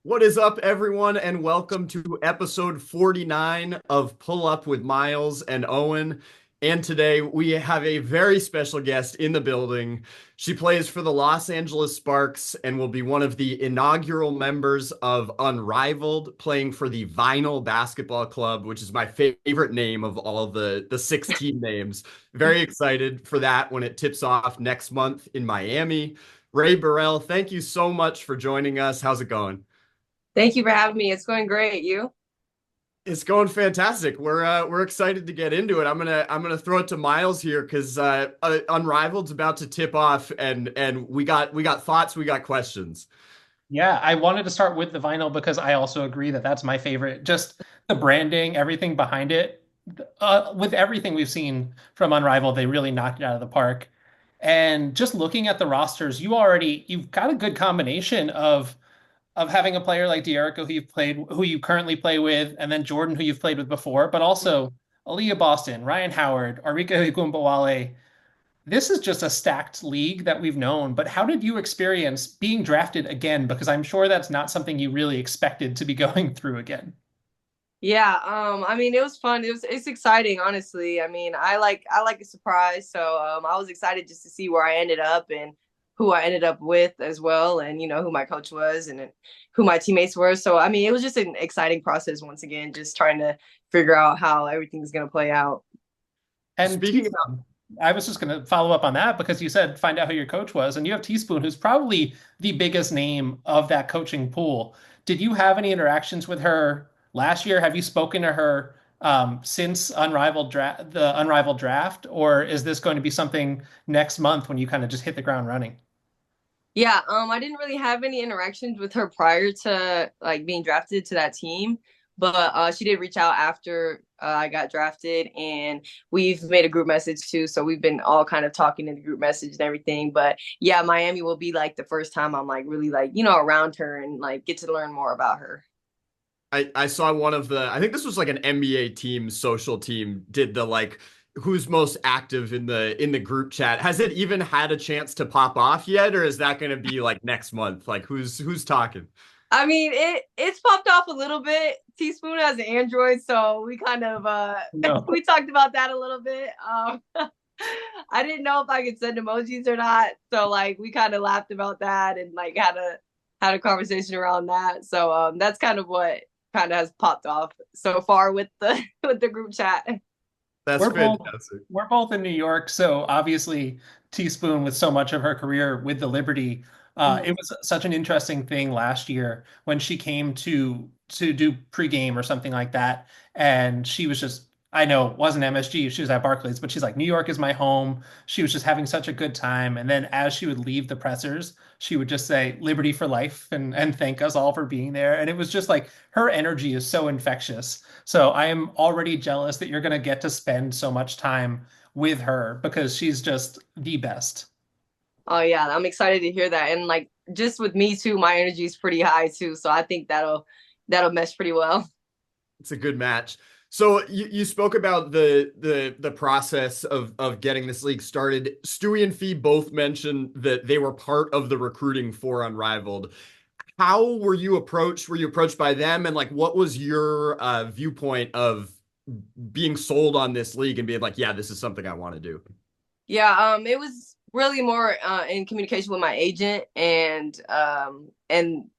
What is up, everyone, and welcome to episode 49 of Pull Up with Miles and Owen. And today we have a very special guest in the building. She plays for the Los Angeles Sparks and will be one of the inaugural members of Unrivaled, playing for the Vinyl Basketball Club, which is my favorite name of all the 16 names. Very excited for that when it tips off next month in Miami. Rae Burrell, thank you so much for joining us. How's it going? Thank you for having me. It's going great. You? It's going fantastic. We're excited to get into it. I'm gonna throw it to Miles here because Unrivaled's about to tip off, and we got thoughts, we got questions. Yeah, I wanted to start with the vinyl because I also agree that that's my favorite. Just the branding, everything behind it. With everything we've seen from Unrivaled, they really knocked it out of the park. And just looking at the rosters, you've got a good combination of having a player like De'Erico who you currently play with, and then Jordan who you've played with before, but also Aaliyah Boston, Ryan Howard, Arika Igumbawale. This is just a stacked league that we've known, but how did you experience being drafted again? Because I'm sure that's not something you really expected to be going through again. Yeah, I mean it was fun. It's exciting, honestly. I mean, I like a surprise. So I was excited just to see where I ended up and who I ended up with as well, and who my coach was and who my teammates were. So I mean, it was just an exciting process once again, just trying to figure out how everything's gonna play out. And Speaking about Teaspoon, I was just going to follow up on that because you said find out who your coach was, and you have Teaspoon, who's probably the biggest name of that coaching pool. Did you have any interactions with her last year? Have you spoken to her since the Unrivaled draft, or is this going to be something next month when you kind of just hit the ground running? Yeah, I didn't really have any interactions with her prior to like being drafted to that team, but she did reach out after I got drafted, and we've made a group message too. So we've been all kind of talking in the group message and everything. But yeah, Miami will be like the first time I'm like really like around her and like get to learn more about her. I saw one of the I think this was like an NBA team social team did the like who's most active in the group chat. Has it even had a chance to pop off yet, or is that going to be like next month? Like who's talking? I mean, it's popped off a little bit. Teaspoon has an Android, so we kind of No. we talked about that a little bit. I didn't know if I could send emojis or not, so like we kind of laughed about that and like had a conversation around that. So that's kind of what kind of has popped off so far with the with the group chat. That's We're both fantastic. we're both in New York, so obviously Teaspoon with so much of her career with the Liberty, it was such an interesting thing last year when she came to do pregame or something like that, and she was just I know it wasn't MSG, she was at Barclays, but she's like New York is my home. She was just having such a good time, and then as she would leave the pressers, she would just say Liberty for life and thank us all for being there, and it was just like her energy is so infectious. So I am already jealous that you're going to get to spend so much time with her because she's just the best. Oh yeah, I'm excited to hear that. And like just with me too, my energy is pretty high too. So I think that'll mesh pretty well. It's a good match. So you spoke about the process of getting this league started. Stewie and Fee both mentioned that they were part of the recruiting for Unrivaled. How were you approached? Were you approached by them? And like, what was your viewpoint of being sold on this league and being like, yeah, this is something I want to do? Yeah, it was really more in communication with my agent and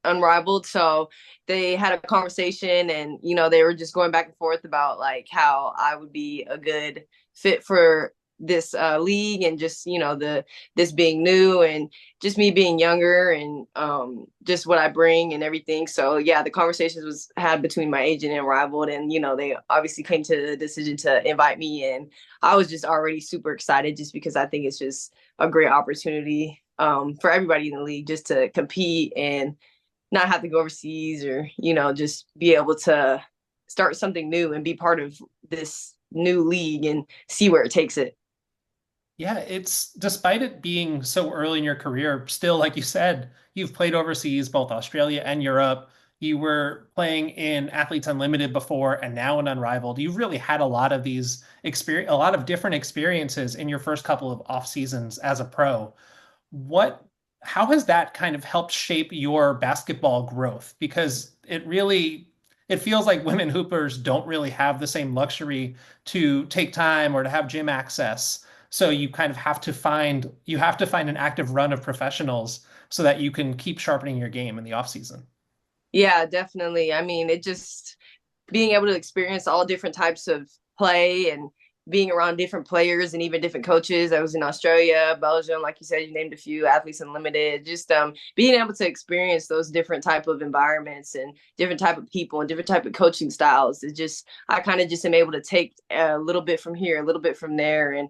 Unrivaled. So they had a conversation, and they were just going back and forth about like how I would be a good fit for this league, and just the this being new and just me being younger, and just what I bring and everything. So yeah, the conversations was had between my agent and Rivaled, and they obviously came to the decision to invite me in. I was just already super excited just because I think it's just a great opportunity for everybody in the league just to compete and not have to go overseas, or just be able to start something new and be part of this new league and see where it takes it. Yeah, it's despite it being so early in your career, still, like you said, you've played overseas, both Australia and Europe. You were playing in Athletes Unlimited before and now in Unrivaled. You've really had a lot of these experience, a lot of different experiences in your first couple of off seasons as a pro. What how has that kind of helped shape your basketball growth? Because it feels like women hoopers don't really have the same luxury to take time or to have gym access. So you have to find an active run of professionals so that you can keep sharpening your game in the off season. Yeah, definitely. I mean, it just being able to experience all different types of play and being around different players and even different coaches. I was in Australia, Belgium, like you said, you named a few, Athletes Unlimited. Just being able to experience those different type of environments and different type of people and different type of coaching styles. It just I kind of just am able to take a little bit from here, a little bit from there, and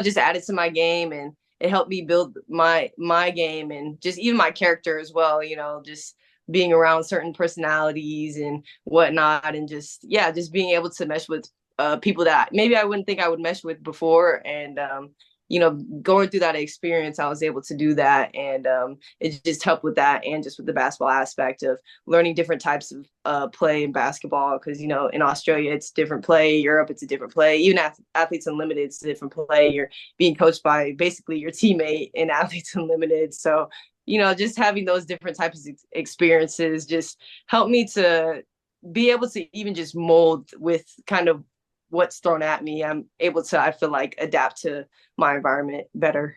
just add it to my game, and it helped me build my game and just even my character as well. Just being around certain personalities and whatnot, and just being able to mesh with people that maybe I wouldn't think I would mesh with before. And going through that experience, I was able to do that, and it just helped with that, and just with the basketball aspect of learning different types of play in basketball. Because in Australia it's different play, Europe it's a different play, even Athletes Unlimited it's a different play. You're being coached by basically your teammate in Athletes Unlimited, so just having those different types of experiences just helped me to be able to even just mold with kind of what's thrown at me. I'm able to, I feel like, adapt to my environment better.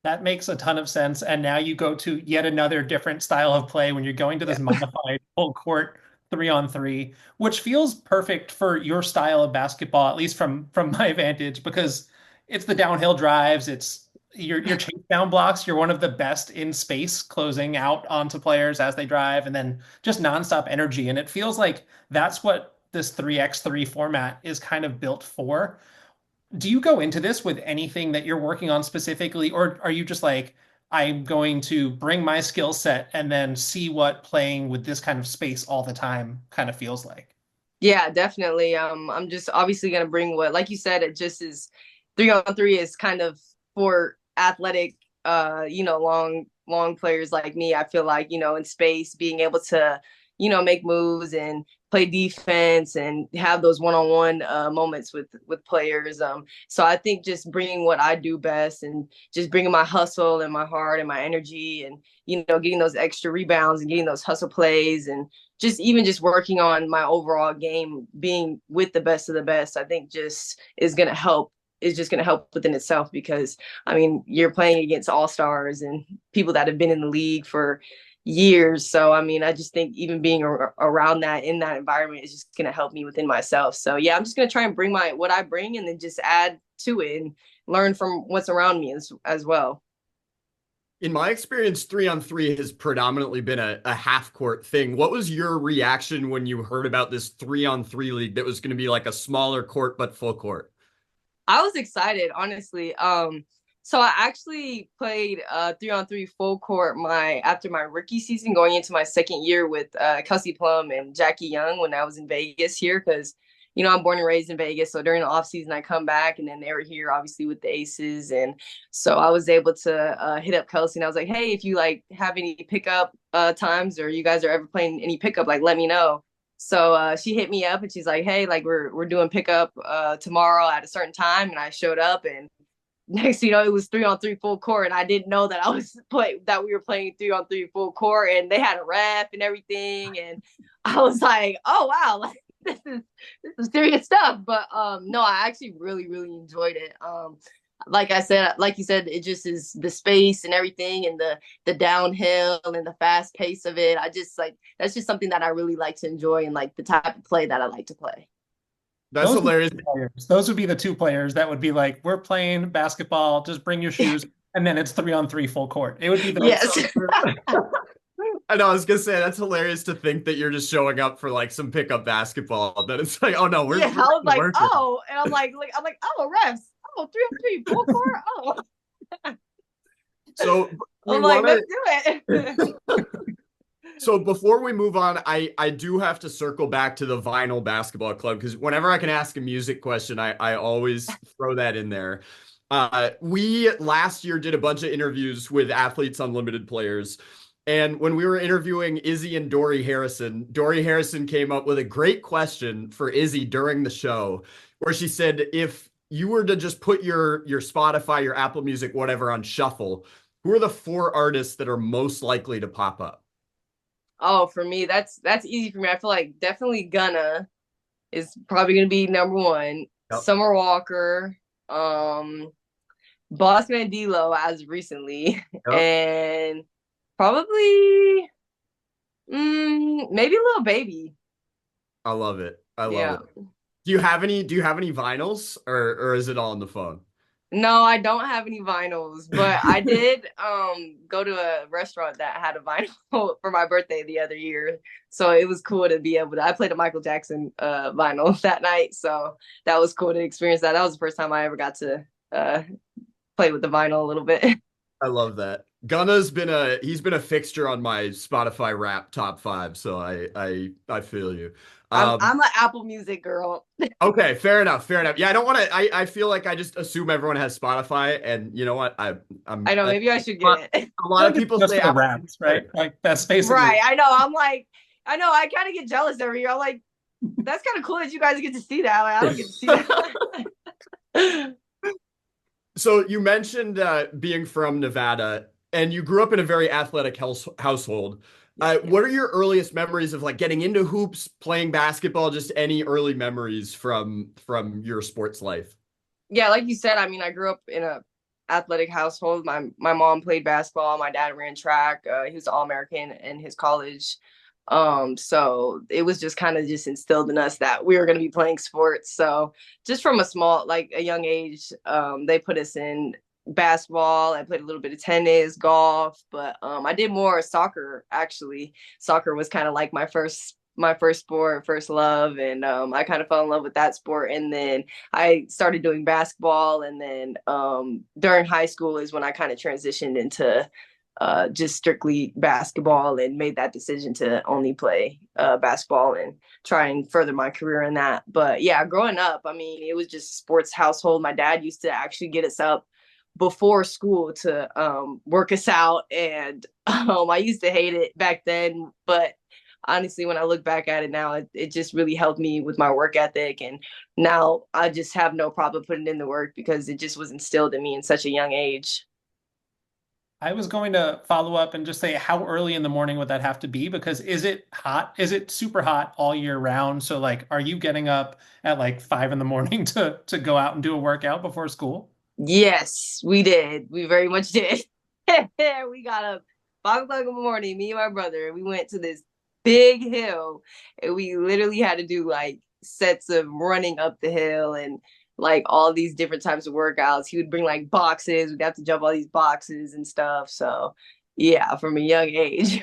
That makes a ton of sense. And now you go to yet another different style of play when you're going to this Yeah. modified full court 3-on-3, which feels perfect for your style of basketball, at least from my vantage, because it's the downhill drives, it's your chase down blocks. You're one of the best in space, closing out onto players as they drive, and then just nonstop energy. And it feels like that's what this 3x3 format is kind of built for. Do you go into this with anything that you're working on specifically, or are you just like, I'm going to bring my skill set and then see what playing with this kind of space all the time kind of feels like? Yeah, definitely. I'm just obviously gonna bring what, like you said, it just is 3-on-3 is kind of for athletic, long players like me. I feel like, in space, being able to, make moves and play defense and have those one-on-one moments with players. So I think just bringing what I do best and just bringing my hustle and my heart and my energy, and getting those extra rebounds and getting those hustle plays, and just even just working on my overall game, being with the best of the best, I think just is just going to help within itself. Because I mean, you're playing against all stars and people that have been in the league for years. So I mean, I just think even being around that, in that environment, is just going to help me within myself. So yeah, I'm just going to try and bring what I bring, and then just add to it and learn from what's around me as well. In my experience, 3-on-3 has predominantly been a half court thing. What was your reaction when you heard about this 3-on-3 league that was going to be like a smaller court but full court? I was excited, honestly. So I actually played 3-on-3 full court after my rookie season, going into my second year with Kelsey Plum and Jackie Young when I was in Vegas here, because I'm born and raised in Vegas. So during the off season, I come back, and then they were here obviously with the Aces, and so I was able to hit up Kelsey, and I was like, hey, if you like have any pickup times, or you guys are ever playing any pickup, like let me know. So she hit me up, and she's like, hey, like we're doing pickup tomorrow at a certain time, and I showed up, and next thing you know, it was 3-on-3 full court, and I didn't know that that we were playing 3-on-3 full court, and they had a ref and everything, and I was like, oh wow, like this is serious stuff. But no, I actually really really enjoyed it. Like I said, like you said, it just is the space and everything, and the downhill and the fast pace of it. I just like that's just something that I really like to enjoy, and like the type of play that I like to play. That's Those would hilarious. be the players. Those would be the two players that would be like, we're playing basketball, just bring your shoes, and then it's 3-on-3 full court. It would be the Yes. I know, I was gonna say that's hilarious to think that you're just showing up for like some pickup basketball. That it's like, oh no, we're Yeah, I was like, working. oh, and I'm like, oh, refs, oh, 3-on-3 full court, oh. So we I'm like, want let's do it. So before we move on, I do have to circle back to the Vinyl Basketball Club, because whenever I can ask a music question, I always throw that in there. We last year did a bunch of interviews with Athletes Unlimited players. And when we were interviewing Izzy and Dory Harrison came up with a great question for Izzy during the show, where she said, if you were to just put your Spotify, your Apple Music, whatever on shuffle, Who are the four artists that are most likely to pop up? Oh, for me, that's easy for me. I feel like definitely Gunna is probably gonna be number one. Yep. Summer Walker, um, Boss Man D-Lo as recently, Yep. and probably maybe Lil Baby. I love it. I love Yeah. it. Do you have any vinyls or is it all on the phone? No, I don't have any vinyls, but I did go to a restaurant that had a vinyl for my birthday the other year. So it was cool to be able to I played a Michael Jackson vinyl that night. So that was cool to experience that. That was the first time I ever got to uh play with the vinyl a little bit. I love that. He's been a fixture on my Spotify rap top five, so I feel you. I'm an Apple Music girl. Okay, fair enough, fair enough. Yeah, I don't want to. I feel like I just assume everyone has Spotify, and you know what? I know, maybe I should get it. A lot of people Just say for the Apple raps, right? Like that's basically Right. I know. I'm like, I know, I kind of get jealous every year. I'm like, that's kind of cool that you guys get to see that. Like, I don't get to see that. So you mentioned being from Nevada, and you grew up in a very athletic household. Yeah. What are your earliest memories of like getting into hoops, playing basketball? Just any early memories from your sports life? Yeah, like you said, I mean, I grew up in a athletic household. My mom played basketball. My dad ran track. He was All American in his college. So it was just kind of just instilled in us that we were going to be playing sports. So just from a small, like a young age, they put us in basketball. I played a little bit of tennis, golf, but I did more soccer actually. Soccer was kind of like my first sport, first love, and I kind of fell in love with that sport. And then I started doing basketball, and then during high school is when I kind of transitioned into just strictly basketball and made that decision to only play basketball and try and further my career in that. But yeah, growing up, I mean, it was just a sports household. My dad used to actually get us up before school to work us out, and I used to hate it back then, but honestly, when I look back at it now, it just really helped me with my work ethic. And now I just have no problem putting in the work because it just was instilled in me in such a young age. I was going to follow up and just say how early in the morning would that have to be? Because is it hot? Is it super hot all year round? So like, are you getting up at like 5 in the morning to go out and do a workout before school? Yes, we did. We very much did. We got up 5 o'clock in the morning, me and my brother, and we went to this big hill, and we literally had to do like sets of running up the hill and like all these different types of workouts. He would bring like boxes. We'd have to jump all these boxes and stuff. So yeah, from a young age,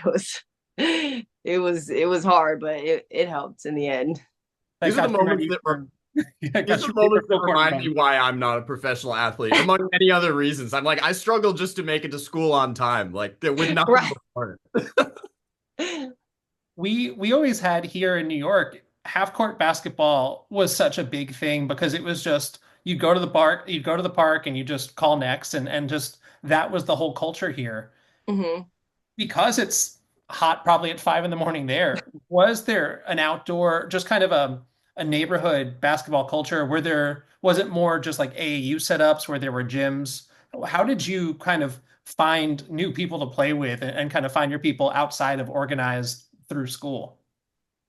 it was hard, but it helped in the end. That These are the got you moments ready that for, yeah, These got are you the ready for moments that full court remind me press. why I'm not a professional athlete, among many other reasons. I'm like, I struggle just to make it to school on time, like with nothing Right. before. We always had here in New York, half court basketball was such a big thing because it was just you'd go to the park and you just call next and just that was the whole culture here. Hmm. Because it's hot probably at 5 in the morning there, was there an outdoor, just kind of a neighborhood basketball culture? Was it more just like AAU setups where there were gyms? How did you kind of find new people to play with and kind of find your people outside of organized through school?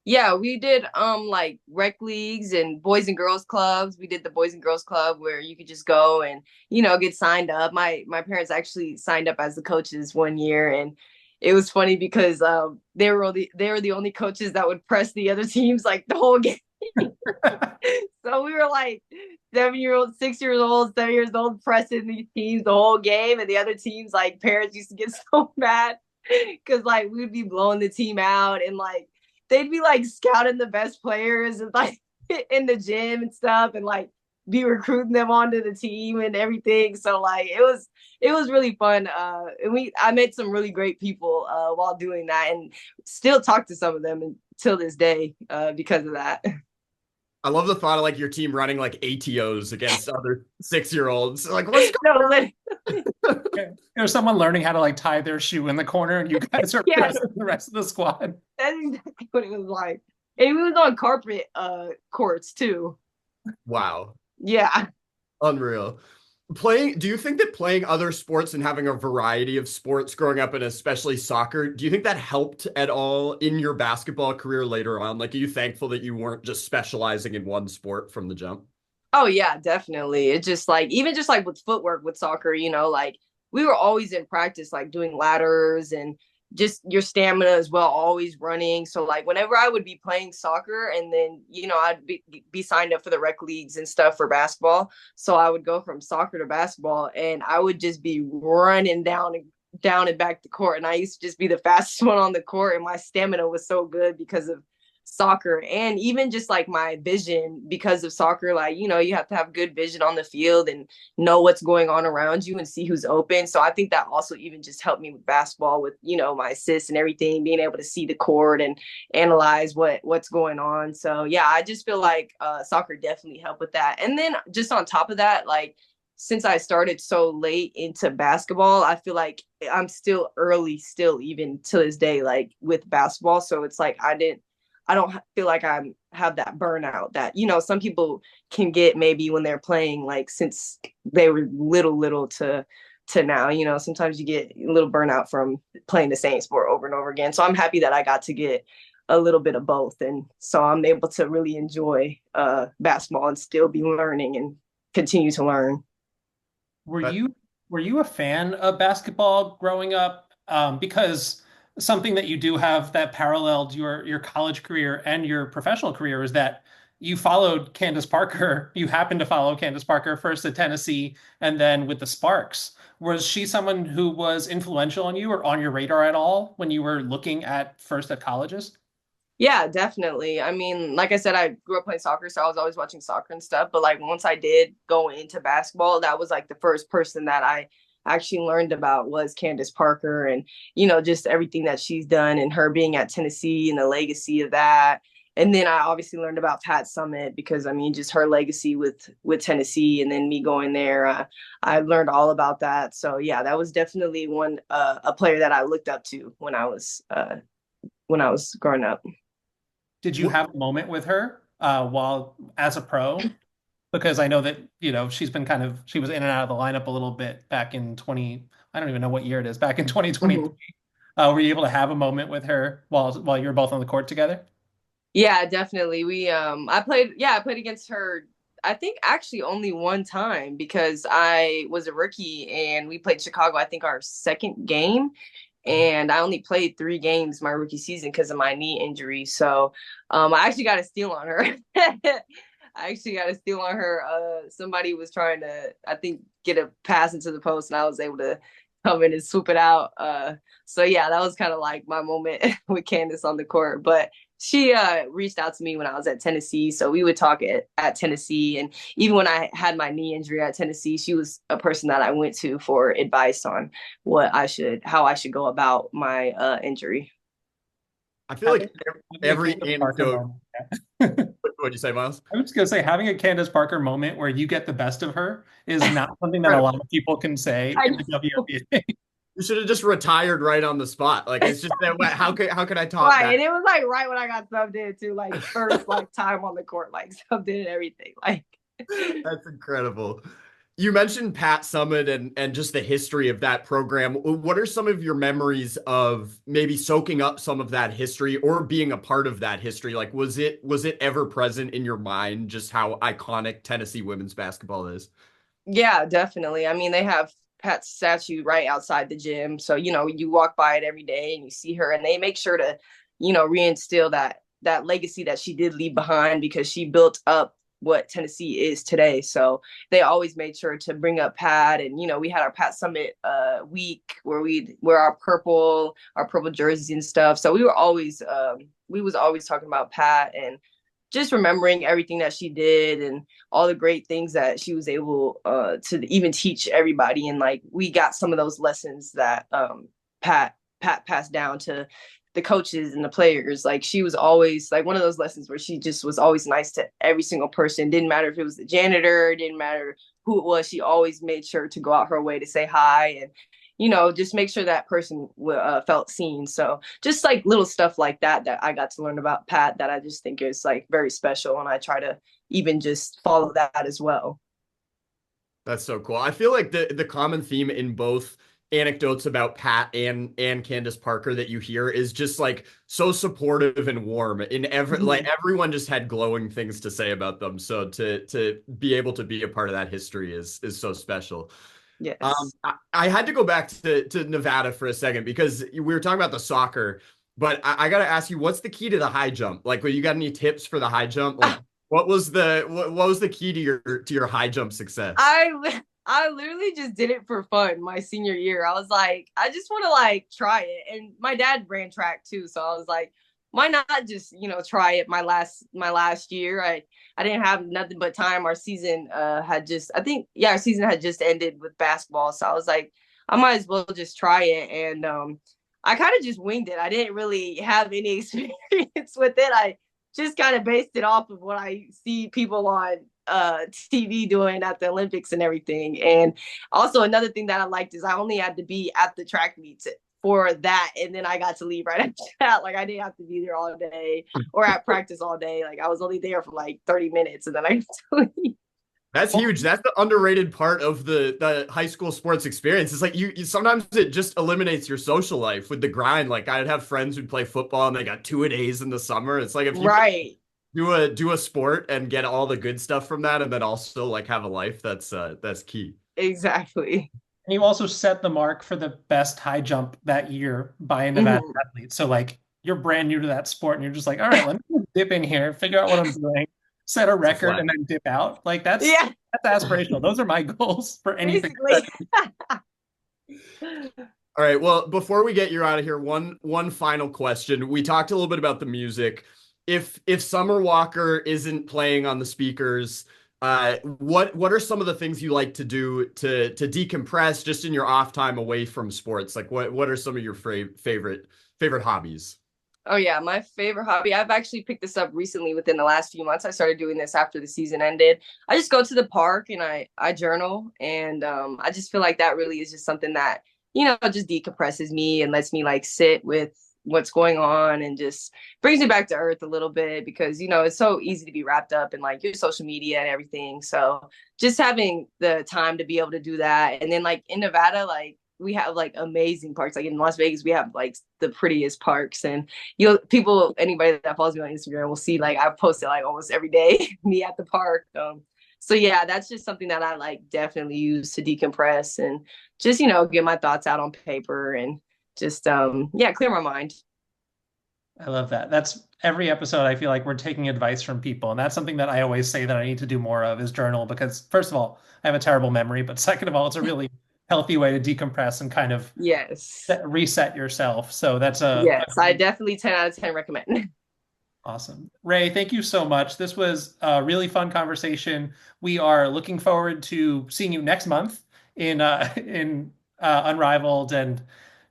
Yeah, we did like rec leagues and boys and girls clubs. We did the boys and girls club where you could just go and get signed up. My parents actually signed up as the coaches one year, and it was funny because they were the only coaches that would press the other teams like the whole game. So we were like 7 year olds, 6 years old, 7 years old pressing these teams the whole game, and the other teams like parents used to get so mad because like we'd be blowing the team out, and like they'd be like scouting the best players and like in the gym and stuff, and like be recruiting them onto the team and everything. So like it was really fun. And I met some really great people while doing that, and still talk to some of them until this day because of that. I love the thought of like your team running like ATOs against other 6-year-olds. Like, let's No, go. There's someone learning how to like tie their shoe in the corner, and you guys are yes, pressing the rest of the squad. that's exactly what it was like. And we was on carpet courts too. Wow. Yeah. Unreal. Do you think that playing other sports and having a variety of sports growing up and especially soccer, do you think that helped at all in your basketball career later on? Like, are you thankful that you weren't just specializing in one sport from the jump? Oh yeah, definitely. It just like even just like with footwork with soccer, like we were always in practice, like doing ladders and just your stamina as well, always running. So like whenever I would be playing soccer and then, I'd be signed up for the rec leagues and stuff for basketball. So I would go from soccer to basketball and I would just be running down and back the court. And I used to just be the fastest one on the court. And my stamina was so good because of soccer and even just like my vision because of soccer. Like, you have to have good vision on the field and know what's going on around you and see who's open. So I think that also even just helped me with basketball with, my assists and everything, being able to see the court and analyze what's going on. So yeah, I just feel like soccer definitely helped with that. And then just on top of that, like since I started so late into basketball, I feel like I'm still early, still even to this day, like with basketball. So it's like I don't feel like I have that burnout that, some people can get maybe when they're playing, like since they were little to now, sometimes you get a little burnout from playing the same sport over and over again. So I'm happy that I got to get a little bit of both. And so I'm able to really enjoy basketball and still be learning and continue to learn. Were But you were you a fan of basketball growing up? Because something that you do have that paralleled your college career and your professional career is that you followed Candace Parker. You happened to follow Candace Parker first at Tennessee and then with the Sparks. Was she someone who was influential on you or on your radar at all when you were looking at first at colleges? Yeah, definitely. I mean, like I said, I grew up playing soccer, so I was always watching soccer and stuff. But like once I did go into basketball, that was like the first person that I actually learned about was Candace Parker and, just everything that she's done and her being at Tennessee and the legacy of that. And then I obviously learned about Pat Summitt because I mean, just her legacy with Tennessee and then me going there. I learned all about that. So yeah, that was definitely one a player that I looked up to when I was growing up. Did you have a moment with her while as a pro? Because I know that, she was in and out of the lineup a little bit back in 20, I don't even know what year it is, back in 2023. Mhm. Were you able to have a moment with her while you were both on the court together? Yeah, definitely. I played against her, I think actually only one time because I was a rookie and we played Chicago, I think our second game. And I only played 3 games my rookie season because of my knee injury. So I actually got a steal on her. I actually got a steal on her. Somebody was trying to, I think, get a pass into the post, and I was able to come in and swoop it out. So yeah, that was kind of like my moment with Candace on the court. But she reached out to me when I was at Tennessee, so we would talk at Tennessee, and even when I had my knee injury at Tennessee, she was a person that I went to for advice on how I should go about my injury. I feel like Having, having a every Candace Parker anecdote, moment. what'd you say, Miles? I was just gonna say, having a Candace Parker moment where you get the best of her is not something that a lot of people can say I in the WNBA. You should have just retired right on the spot. Like it's just that how could I top Right, that? and it was like right when I got subbed in too, like first like time on the court, like subbed in and everything. Like, That's incredible. You mentioned Pat Summitt and just the history of that program. What are some of your memories of maybe soaking up some of that history or being a part of that history? Like was it ever present in your mind just how iconic Tennessee women's basketball is? yeah, definitely. I mean, they have Pat's statue right outside the gym, so you walk by it every day and you see her, and they make sure to, reinstill that legacy that she did leave behind because she built up what Tennessee is today. So they always made sure to bring up Pat, and we had our Pat Summit week where we wear our purple jerseys and stuff. So we was always talking about Pat and just remembering everything that she did and all the great things that she was able to even teach everybody. And like we got some of those lessons that Pat passed down to the coaches and the players. Like she was always like one of those lessons where she just was always nice to every single person. Didn't matter if it was the janitor, didn't matter who it was. She always made sure to go out her way to say hi and just make sure that person felt seen. So just like little stuff like that I got to learn about Pat that I just think is like very special. And I try to even just follow that as well. That's so cool. I feel like the common theme in both anecdotes about Pat and Candace Parker that you hear is just like so supportive and warm. In every like Mhm. everyone just had glowing things to say about them. So to be able to be a part of that history is so special. Yes. I had to go back to Nevada for a second because we were talking about the soccer, but I got to ask you, what's the key to the high jump? Like, you got any tips for the high jump? Like, what was the key to your high jump success? I literally just did it for fun my senior year. I was like, I just want to like try it. And my dad ran track too, so I was like, why not just, try it my last year. I didn't have nothing but time. Our season had just I think yeah, our season had just ended with basketball. So I was like, I might as well just try it. And I kind of just winged it. I didn't really have any experience with it. I just kind of based it off of what I see people on TV doing at the Olympics and everything. And also another thing that I liked is I only had to be at the track meets for that, and then I got to leave right after that. Like I didn't have to be there all day or at practice all day. Like I was only there for like 30 minutes, and then I had to leave. That's huge. That's the underrated part of the high school sports experience. It's like you sometimes it just eliminates your social life with the grind. Like I'd have friends who'd play football and they got two a days in the summer. It's like if you can Right. do a sport and get all the good stuff from that and then also like have a life, that's key. Exactly. And you also set the mark for the best high jump that year by a Nevada Mhm. athlete. So like you're brand new to that sport and you're just like, all right, let me dip in here, figure out what I'm doing, set a It's a record, flex. and then dip out. Like that's Yeah, that's aspirational. Those are my goals for anything. basically. All right. Well, before we get you out of here, one final question. We talked a little bit about the music. If Summer Walker isn't playing on the speakers, what are some of the things you like to do to decompress just in your off time away from sports? Like what are some of your favorite hobbies? Oh yeah, my favorite hobby. I've actually picked this up recently within the last few months. I started doing this after the season ended. I just go to the park and I journal, and I just feel like that really is just something that, just decompresses me and lets me like sit with what's going on and just brings me back to earth a little bit, because it's so easy to be wrapped up in like your social media and everything. So just having the time to be able to do that. And then like in Nevada, like we have like amazing parks. Like in Las Vegas, we have like the prettiest parks, and anybody that follows me on Instagram will see like I post it like almost every day, me at the park. So yeah, that's just something that I like definitely use to decompress and just get my thoughts out on paper and just yeah, clear my mind. I love that. That's every episode. I feel like we're taking advice from people, and that's something that I always say that I need to do more of is journal because first of all, I have a terrible memory, but second of all, it's a really healthy way to decompress and kind of Yes. reset yourself. So that's a Yes, I definitely 10 out of 10 recommend. awesome. Rae, thank you so much. This was a really fun conversation. We are looking forward to seeing you next month in Unrivaled, and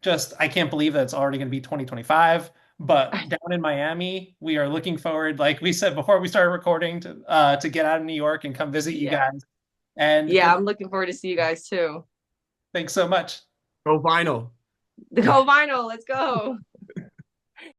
just I can't believe that it's already going to be 2025. But down in Miami, we are looking forward, like we said before we started recording, to get out of New York and come visit you Yeah. guys. And Yeah, I'm looking forward to see you guys too. thanks so much. Go vinyl. Go vinyl, let's go.